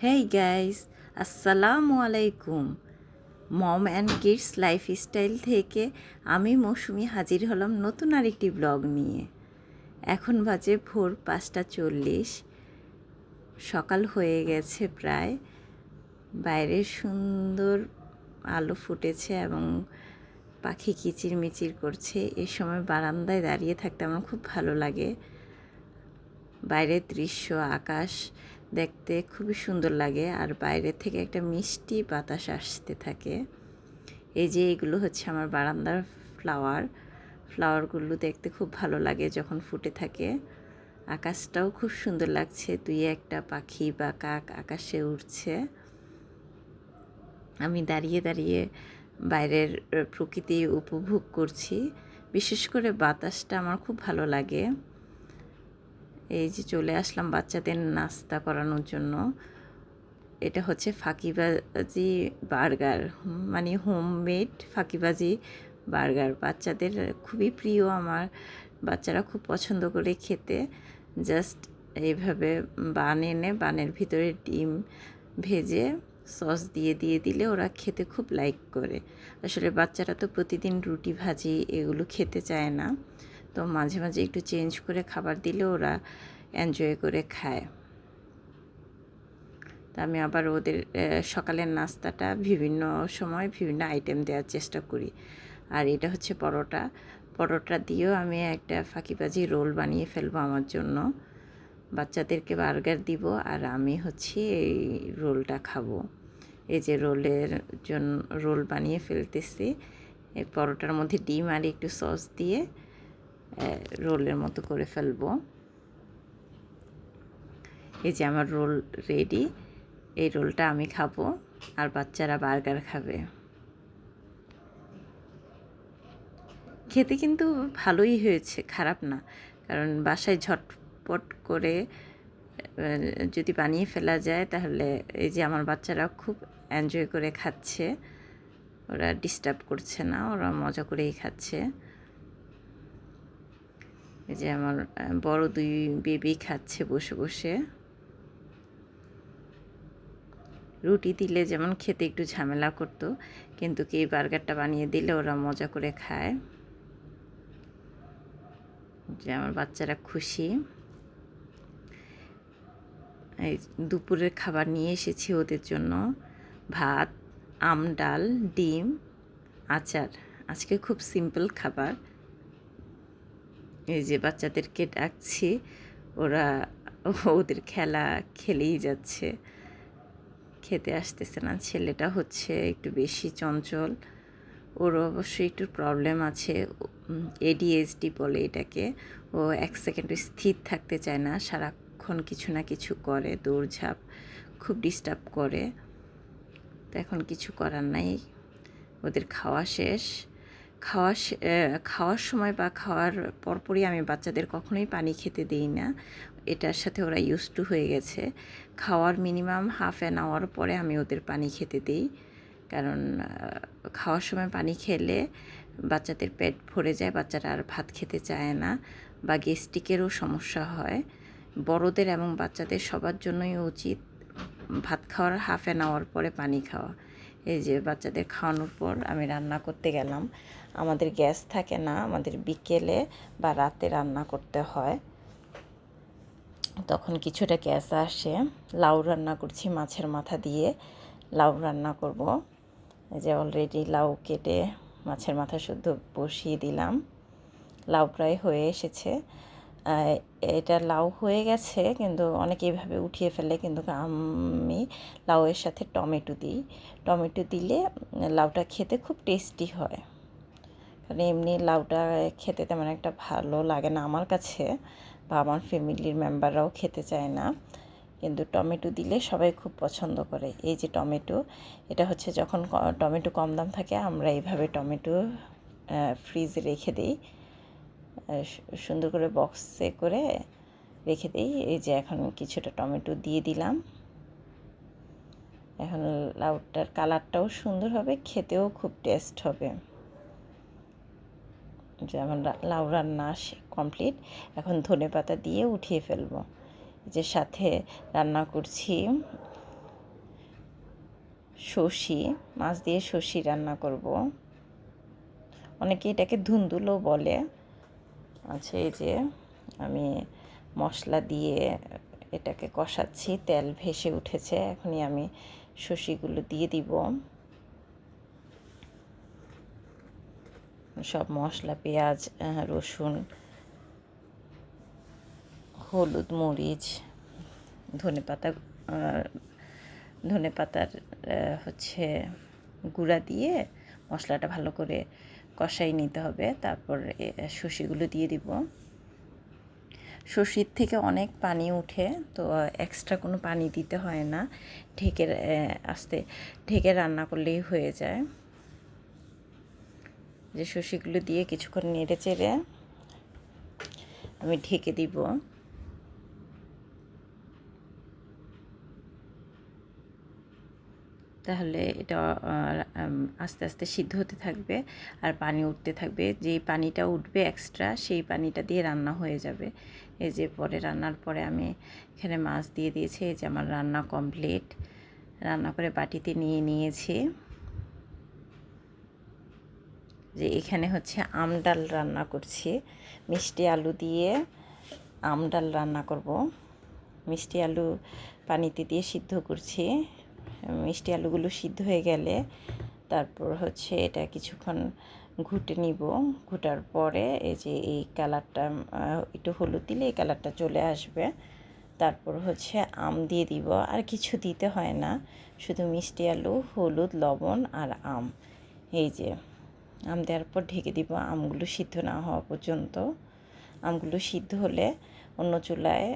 Hey guys, আসসালামু আলাইকুম। মম and kids lifestyle থেকে আমি মৌসুমি হাজির হলাম নতুন আরেকটি ব্লগ নিয়ে। এখন বাজে ভোর 5:40, সকাল হয়ে গেছে প্রায়। বাইরে সুন্দর আলো ফুটেছে এবং পাখি কিচিরমিচির করছে। এই সময় বারান্দায় দাঁড়িয়ে থাকতে আমার খুব ভালো লাগে। বাইরের দৃশ্য, আকাশ দেখতে খুবই সুন্দর লাগে, আর বাইরে থেকে একটা মিষ্টি বাতাস আসতে থাকে। এই যে এগুলো হচ্ছে আমার বারান্দার ফ্লাওয়ারগুলো দেখতে খুব ভালো লাগে যখন ফুটে থাকে। আকাশটাও খুব সুন্দর লাগছে, দুই একটা পাখি বা কাক আকাশে উড়ছে। আমি দাঁড়িয়ে দাঁড়িয়ে বাইরের প্রকৃতি উপভোগ করছি। বিশেষ করে বাতাসটা আমার খুব ভালো লাগে। এই যে চলে আসলাম বাচ্চাদের নাস্তা করানোর জন্য। এটা হচ্ছে ফাঁকিবাজি বার্গার, মানে হোমমেড ফাঁকিবাজি বার্গার। বাচ্চাদের খুবই প্রিয় আমার, বাচ্চারা খুব পছন্দ করে খেতে। জাস্ট এইভাবে বান এনে বানের ভিতরে ডিম ভেজে সস দিয়ে দিলে ওরা খেতে খুব লাইক করে। আসলে বাচ্চারা তো প্রতিদিন রুটি ভাজি এগুলো খেতে চায় না, তো মাঝে মাঝে একটু চেঞ্জ করে খাবার দিলে ওরা এনজয় করে খায়। তা আমি আবার ওদের সকালের নাস্তাটা বিভিন্ন সময় বিভিন্ন আইটেম দেওয়ার চেষ্টা করি। আর এটা হচ্ছে পরোটা দিয়েও আমি একটা ফাঁকিবাজি রোল বানিয়ে ফেলবো আমার জন্য। বাচ্চাদেরকে বার্গার দিব আর আমি হচ্ছে এই রোলটা খাবো। এই যে রোল বানিয়ে ফেলতেছি। এই পরোটার মধ্যে ডিম আর একটু সস দিয়ে রোলের মতো করে ফেলবো। এই যে আমার রোল রেডি। এই রোলটা আমি খাবো আর বাচ্চারা বার্গার খাবে। খেতে কিন্তু ভালোই হয়েছে, খারাপ না। কারণ বাসায় ঝটপট করে যদি বানিয়ে ফেলা যায় তাহলে এই যে আমার বাচ্চারা খুব এনজয় করে খাচ্ছে, ওরা ডিস্টার্ব করছে না, ওরা মজা করেই খাচ্ছে। এই যে আমার বড় দুই বেবি খাচ্ছে বসে বসে। রুটি দিলে যেমন খেতে একটু ঝামেলা করতো, কিন্তু কি বার্গারটা বানিয়ে দিলে ওরা মজা করে খায়। যে আমার বাচ্চারা খুশি। এই দুপুরের খাবার নিয়ে এসেছি ওদের জন্য, ভাত, আম ডাল, ডিম, আচার। আজকে খুব সিম্পল খাবার। এই যে বাচ্চাদেরকে ডাকছি, ওরা ওদের খেলা খেলেই যাচ্ছে, খেতে আসতেছে না। ছেলেটা হচ্ছে একটু বেশি চঞ্চল, ওর অবশ্যই একটু প্রবলেম আছে, এডিএইচডি বলে এটাকে। ও এক সেকেন্ড স্থির থাকতে চায় না, সারাক্ষণ কিছু না কিছু করে, দৌড়ঝাঁপ, খুব ডিস্টার্ব করে। তো এখন কিছু করার নাই। ওদের খাওয়া শেষ। খাওয়ার সময় বা খাওয়ার পরপরই আমি বাচ্চাদের কখনোই পানি খেতে দিই না। এটার সাথে ওরা ইউজ টু হয়ে গেছে। খাওয়ার মিনিমাম হাফ অ্যান আওয়ার পরে আমি ওদের পানি খেতে দিই। কারণ খাওয়ার সময় পানি খেলে বাচ্চাদের পেট ভরে যায়, বাচ্চারা আর ভাত খেতে চায় না, বা গ্যাস্ট্রিকেরও সমস্যা হয়। বড়দের এবং বাচ্চাদের সবার জন্যই উচিত ভাত খাওয়ার হাফ অ্যান আওয়ার পরে পানি খাওয়া। এই যে বাচ্চাদের খাওয়ানোর পর আমি রান্না করতে গেলাম। আমাদের গ্যাস থাকে না, আমাদের বিকেলে বা রাতে রান্না করতে হয়, তখন কিছুটা গ্যাস আসে। লাউ রান্না করছি মাছের মাথা দিয়ে, লাউ রান্না করব। এই যে অলরেডি লাউ কেটে মাছের মাথা শুদ্ধ বসিয়ে দিলাম। লাউ প্রায় হয়ে এসেছে। এটা লাউ হয়ে গেছে, কিন্তু অনেকে এইভাবে উঠিয়ে ফেলে, কিন্তু আমি লাউয়ের সাথে টমেটো দিই। টমেটো দিলে লাউটা খেতে খুব টেস্টি হয়। কারণ এমনি লাউটা খেতে তেমন একটা ভালো লাগে না আমার কাছে, বা আমার ফ্যামিলির মেম্বাররাও খেতে চায় না, কিন্তু টমেটো দিলে সবাই খুব পছন্দ করে। এই যে টমেটো, এটা হচ্ছে যখন টমেটো কম দাম থাকে আমরা এইভাবে টমেটো ফ্রিজে রেখে দিই, সুন্দর করে বক্সে করে রেখে দিই। এই যে এখন কিছুটা টমেটো দিয়ে দিলাম। এখন লাউটার কালারটাও সুন্দর হবে, খেতেও খুব টেস্ট হবে। যেমন লাউ রান্না কমপ্লিট। এখন ধনেপাতা দিয়ে উঠিয়ে ফেলবো। যে সাথে রান্না করছি শসি, মাছ দিয়ে শসি রান্না করব। অনেকে এটাকে ধুন্দুলও বলে। আচ্ছা, এই যে আমি মশলা দিয়ে এটাকে কষাচ্ছি, তেল ভেসে উঠেছে। এখনই আমি শসিগুলো দিয়ে দিব। সব মশলা, পেঁয়াজ, রসুন, হলুদ, মরিচ, ধনেপাতা, ধনেপাতার হচ্ছে গুঁড়া দিয়ে মশলাটা ভালো করে কষাই নিতে হবে। তারপর শসিগুলো দিয়ে দিব। শসির থেকে অনেক পানি উঠে, তো এক্সট্রা কোনো পানি দিতে হয় না। ঢেকে রান্না করলেই হয়ে যায়। যে শসিগুলো দিয়ে কিছুক্ষণ নেড়ে চেড়ে আমি ঢেকে দিব। তাহলে এটা আস্তে আস্তে সিদ্ধ হতে থাকবে আর পানি উঠতে থাকবে। যেই পানিটা উঠবে এক্সট্রা, সেই পানিটা দিয়ে রান্না হয়ে যাবে। এই যে পরে রান্নার পরে আমি এখানে মাছ দিয়ে দিয়েছি। এই যে আমার রান্না কমপ্লিট। রান্না করে বাটিতে নিয়ে নিয়েছি। যে এখানে হচ্ছে আম ডাল রান্না করছি। মিষ্টি আলু দিয়ে আম ডাল রান্না করব। মিষ্টি আলু পানিতে দিয়ে সিদ্ধ করছি। মিষ্টি আলুগুলো সিদ্ধ হয়ে গেলে তারপর হচ্ছে এটা কিছুক্ষণ ঘুটে নিব। ঘুটার পরে এই যে এই কালারটা, একটু হলুদ দিলে এই কালারটা চলে আসবে। তারপর হচ্ছে আম দিয়ে দিব। আর কিছু দিতে হয় না, শুধু মিষ্টি আলু, হলুদ, লবণ আর আম। এই যে আম দেওয়ার পর ঢেকে দিব আমগুলো সিদ্ধ না হওয়া পর্যন্ত। আমগুলো সিদ্ধ হলে অন্য চুলায়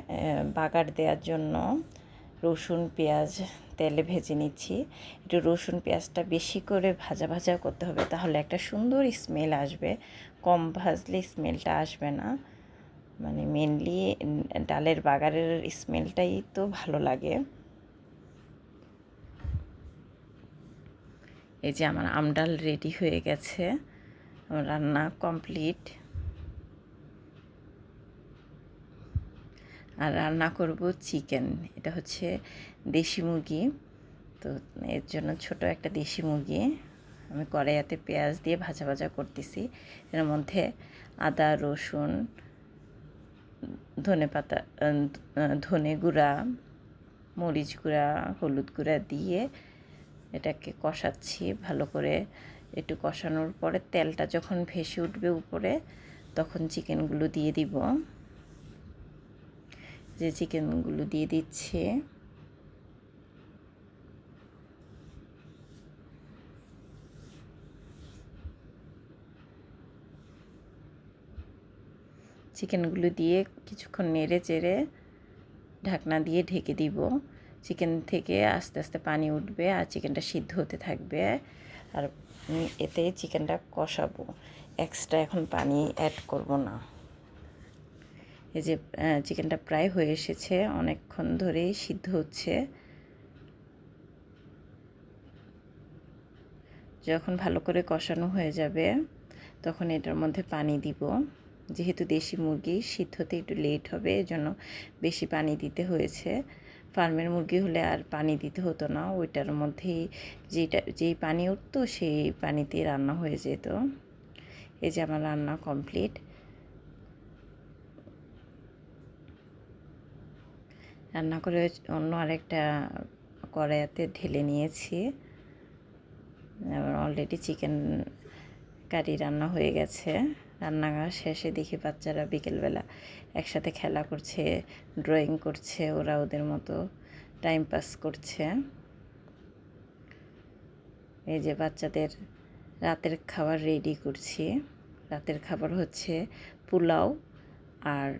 বাগার দেওয়ার জন্য রসুন, পেঁয়াজ তেলে ভেজে নিচ্ছি। একটু রসুন, পেঁয়াজটা বেশি করে ভাজা ভাজা করতে হবে, তাহলে একটা সুন্দর স্মেল আসবে। কম ভাজলে স্মেলটা আসবে না। মানে মেনলি ডালের বাগারের স্মেলটাই তো ভালো লাগে। এই যে আমার আম ডাল রেডি হয়ে গেছে, আমার রান্না কমপ্লিট। আর রান্না করব চিকেন। এটা হচ্ছে দেশি মুরগি, তো এর জন্য ছোট একটা দেশি মুরগি আমি কড়াইতে পেঁয়াজ দিয়ে ভাজা ভাজা করতেছি। এর মধ্যে আদা, রসুন, ধনেপাতা, ধনে গুঁড়া, মরিচ গুঁড়া, হলুদ গুঁড়া দিয়ে এটাকে কষাচ্ছি ভালো করে। একটু কষানোর পরে তেলটা যখন ভেসে উঠবে উপরে, তখন চিকেনগুলো দিয়ে দিব। যে চিকেনগুলো দিয়ে দিচ্ছি। চিকেনগুলো দিয়ে কিছুক্ষণ নেড়ে চেড়ে ঢাকনা দিয়ে ঢেকে দিব। চিকেন থেকে আস্তে আস্তে পানি উঠবে আর চিকেনটা সিদ্ধ হতে থাকবে। আর এতে চিকেনটা কষাবো, এক্সট্রা এখন পানি অ্যাড করব না। এই যে চিকেনটা প্রায় হয়ে এসেছে, অনেকক্ষণ ধরেই সিদ্ধ হচ্ছে। যখন ভালো করে কষানো হয়ে যাবে তখন এটার মধ্যে পানি দিব। যেহেতু দেশি মুরগি, সিদ্ধ হতে একটু লেট হবে, এজন্য বেশি পানি দিতে হয়েছে। ফার্মের মুরগি হলে আর পানি দিতে হতো না, ওইটার মধ্যেই যেই পানি উঠতো সেই পানিতেই রান্না হয়ে যেত। এই যে আমার রান্না কমপ্লিট। রান্না করে অন্য আরেকটা কড়াইতে ঢেলে নিয়েছি। অলরেডি চিকেন কারি রান্না হয়ে গেছে। রান্না শেষে দেখি বাচ্চারা বিকেলবেলা একসাথে খেলা করছে, ড্রয়িং করছে, ওরা ওদের মতো টাইম পাস করছে। এই যে বাচ্চাদের রাতের খাবার রেডি করছি। রাতের খাবার হচ্ছে পোলাও আর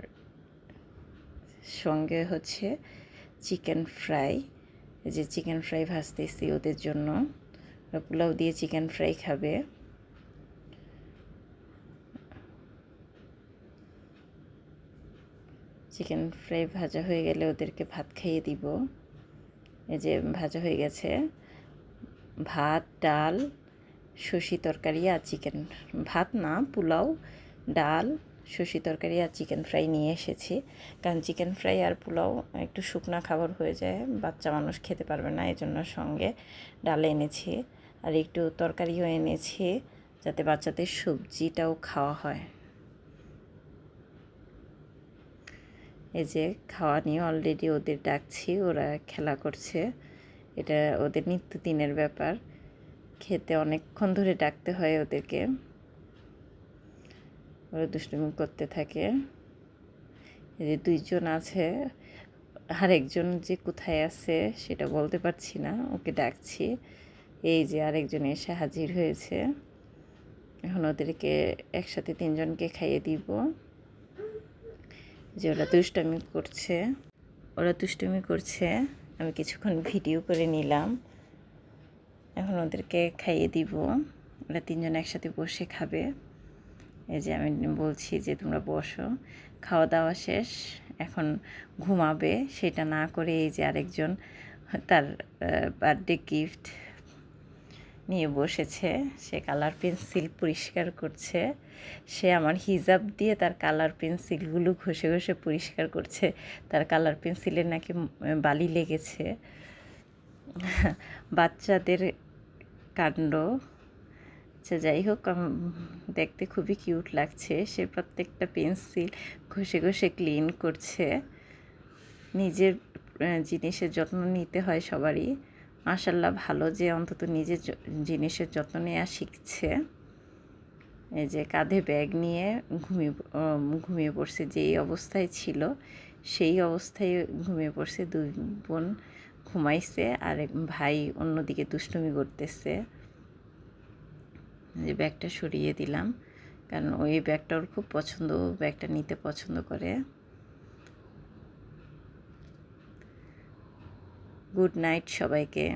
সঙ্গে হচ্ছে চিকেন ফ্রাই। এই যে চিকেন ফ্রাই ভাজতেছি ওদের জন্য। পোলাও দিয়ে চিকেন ফ্রাই খাবে। চিকেন ফ্রাই ভাজা হয়ে গেলে ওদেরকে ভাত খাইয়ে দিব। এই যে ভাজা হয়ে গেছে, ভাত, ডাল, শসি তরকারি আর চিকেন। ভাত না, পোলাও, ডাল, শুষি তরকারি আর চিকেন ফ্রাই নিয়ে এসেছি, কারণ চিকেন ফ্রাই আর পোলাও একটু শুকনা খাবার হয়ে যায়, বাচ্চা মানুষ খেতে পারবে না, এই জন্য সঙ্গে ডাল এনেছি আর একটু তরকারিও এনেছি যাতে বাচ্চাদের সবজিটাও খাওয়া হয়। এই যে খাওয়া নিয়ে অলরেডি ওদের ডাকছি, ওরা খেলা করছে, এটা ওদের নিত্যদিনের ব্যাপার, খেতে অনেকক্ষণ ধরে ডাকতে হয় ওদেরকে, ওরা দুষ্টুমি করতে থাকে। এই যে দুইজন আছে, আরেকজন যে কোথায় আছে সেটা বলতে পারছি না, ওকে ডাকছি। এই যে আরেকজন এসে হাজির হয়েছে, এখন ওদেরকে একসাথে তিনজনকে খাইয়ে দিব। যে ওরা দুষ্টুমি করছে, আমি কিছুক্ষণ ভিডিও করে নিলাম, এখন ওদেরকে খাইয়ে দিব, ওরা তিনজন একসাথে বসে খাবে। এই যে আমি বলছি যে তোমরা বসো, খাওয়া দাওয়া শেষ, এখন ঘুমাবে, সেটা না করে এই যে আরেকজন তার বার্থডে গিফট নিয়ে বসেছে, সে কালার পেন্সিল পরিষ্কার করছে, সে আমার হিজাব দিয়ে তার কালার পেন্সিলগুলো ঘষে ঘষে পরিষ্কার করছে, তার কালার পেন্সিলে নাকি বালি লেগেছে। বাচ্চাদের কাণ্ড। আচ্ছা যাই হোক, দেখতে খুবই কিউট লাগছে, সে প্রত্যেকটা পেন্সিল ঘষে ঘষে ক্লিন করছে। নিজের জিনিসের যত্ন নিতে হয় সবারই, মাশাআল্লাহ ভালো যে অন্তত নিজের জিনিসের যত্ন নেওয়া শিখছে। এই যে কাঁধে ব্যাগ নিয়ে ঘুমিয়ে পড়ছে, যেই অবস্থায় ছিল সেই অবস্থায় ঘুমিয়ে পড়ছে। দুই বোন ঘুমাইছে আর ভাই অন্যদিকে দুষ্টুমি করতেছে। যে ব্যাগটা সরিয়ে দিলাম, কারণ ওই ব্যাগটা ওর খুব পছন্দ, ব্যাগটা নিতে পছন্দ করে। গুড নাইট সবাইকে।